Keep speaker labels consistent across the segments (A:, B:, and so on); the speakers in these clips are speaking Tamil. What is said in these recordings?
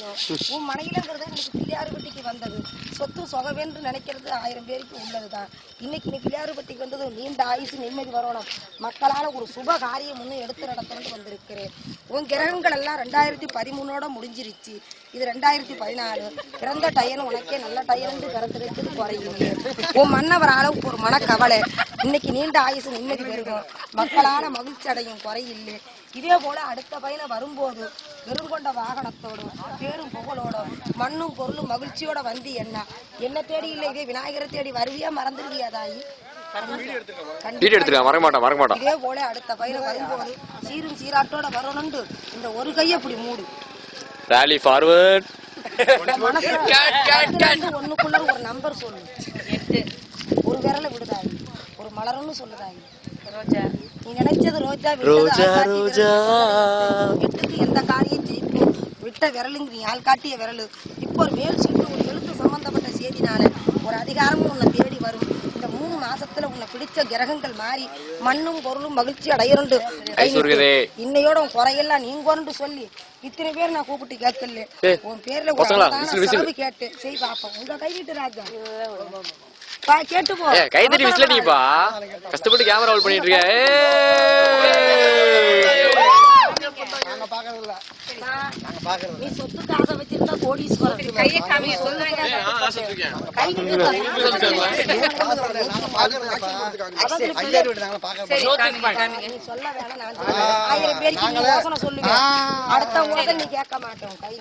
A: வரும். உன் மனையிலங்கிறது இன்னைக்கு பிள்ளையார்பட்டிக்கு வந்தது சொத்து சொகவேன்று நினைக்கிறது 1000 பேருக்கு உள்ளதுதான். இன்னைக்கு நீ பிள்ளையார்பட்டிக்கு வந்தது நீண்ட ஆயுசு நிம்மதி வரணும், மக்களால ஒரு சுப காரியம் ஒன்று எடுத்து நடத்தணும்னு வந்திருக்கிறேன். உன் கிரகங்கள் எல்லாம் 2013 முடிஞ்சிருச்சு. இது 2014 பிறந்த டயன் உனக்கே நல்ல டயன் பிறந்திருக்குது குறையில்லையே. உன் மன்னவர் அளவுக்கு ஒரு மனக்கவலை, இன்னைக்கு நீண்ட ஆயுசு நிம்மதி பெருகும், மக்களால மகிழ்ச்சி அடையும் குறையில்லை. இதே போல அடுத்த பயணம் வரும்போது வெறுங்கொண்ட வாகனத்தோடும் பேரும் புகழோடும் மண்ணும் பொருளும் மகிழ்ச்சியோட வந்து என்ன தேடி இல்லை இதே விநாயகரை தேடி வருவியா மறந்துடுவியா தாயி? இதே போல அடுத்த பயணம் வரும்போது சீரும் சீராட்டோட வரணுண்டு இந்த ஒரு கையை அப்படி மூடு.
B: ராலி ஃபார்வர்ட்.
A: ஒண்ணுக்குள்ள ஒரு நம்பர் சொல்லு, ஒரு விரல விடுதாயி, ஒரு மலர்னு சொல்லுதாயி. நீ நினைச்சது ரோஜா ரோஜா எட்டுக்கு எந்த காரியம் ஜெயிக்கும் விட்ட விரலுங்க நீ ஆள் காட்டிய விரலு. இப்போ ஒரு மேல் சீட்டு ஒரு எழுத்து சம்பந்தப்பட்ட செய்தினால ஒரு அதிகாரமும் உன்னை தேடி வரும். இந்த 3 மாசத்துல உன்னை பிடிச்ச கிரகங்கள் மாறி மண்ணும் பொருளும் மகிழ்ச்சி அடையணுண்டு. இன்னையோட உன் குறையெல்லாம் நீங்கன்னு சொல்லி இத்தனை பேர் நான் கூப்பிட்டு கேட்கல. உன் பேர்ல ஒரு செலவு கேட்டு செய் பாப்போம். உங்க கை வீட்டு ராஜா கேட்டு போ.
B: கைதறி விசில நீப்பா கஷ்டப்பட்டு கேமரா ரோல் பண்ணிட்டு இருக்க.
A: நீ சொத்துக்கு ஆசை வச்சிருந்தா கோடீஸ்வரன் நீ சொல்ல வேணாம். 1000 பேருக்கு நீ யோசனை சொல்லுவேன், அடுத்த ஓசை நீ கேட்க மாட்டோம். கை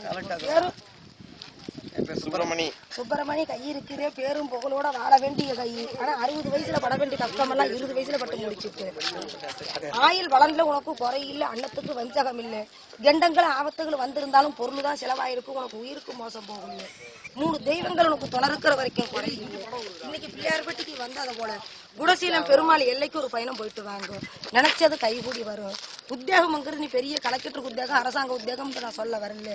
A: சுப்பிரமணி கை இருக்குதே பேரும் புகழோட வாழ வேண்டிய கை. ஆனா 60 வயசுல பட வேண்டிய கஷ்டம் எல்லாம் 20 வயசுல பட்டு முடிச்சுட்டு ஆயுள் வளர்ல உனக்கு குறையில்லை, அன்னத்துக்கு வஞ்சகம் இல்லை. கெண்டங்கள் ஆபத்துகள் வந்திருந்தாலும் பொருள் தான் செலவாயிருக்கும், உனக்கு உயிருக்கு மோசம் போகல. 3 தெய்வங்கள் உனக்கு துணை இருக்கிற வரைக்கும் குறையில்லை. இன்னைக்கு பிள்ளையார்பட்டிக்கு வந்தது போல குடசீலம் பெருமாள் எல்லைக்கு ஒரு பயணம் போயிட்டு வாங்க, நினைச்சது கைகூடி வரும். உத்தியோகம்ங்கிறது நீ பெரிய கலெக்டர் உத்தியோகம் அரசாங்க உத்தியோகம் நான் சொல்ல வரல,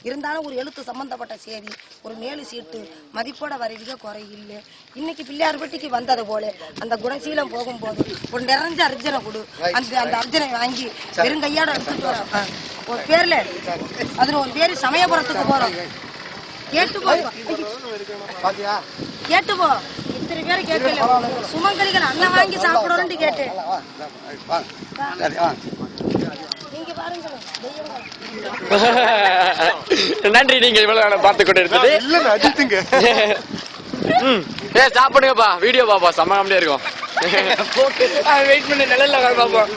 A: இருந்தாலும் ஒரு எழுத்து சம்பந்தப்பட்ட செய்தி ஒரு மேலு சீட்டு மதிப்போட வரவிக குறையில்லை. இன்னைக்கு பிள்ளையார்பட்டிக்கு வந்தது போல அந்த குணசீலம் போகும்போது ஒரு நிறைஞ்ச அர்ஜனை கொடு, அந்த அர்ஜனை வாங்கி வெறுங்கையோட எடுத்துட்டு வர ஒரு பேர்ல அதுல ஒரு பேரு சமயபுரத்துக்கு போறோம். கேட்டு போ கேட்டு போ. இத்தனை பேரை கேட்கல, சுமங்கலிகள் அண்ணன் வாங்கி சாப்பிடணும்னு கேட்டேன். நீங்க பாருங்க
B: நன்றி. நீங்க இவ்வளவு பார்த்து கொண்டு இருந்தது சாப்பிடுங்கப்பா, வீடியோ பாப்பா செம்ம காமெடியா இருக்கும். வெயிட் பண்ணி நிழல்ல பாப்போம்.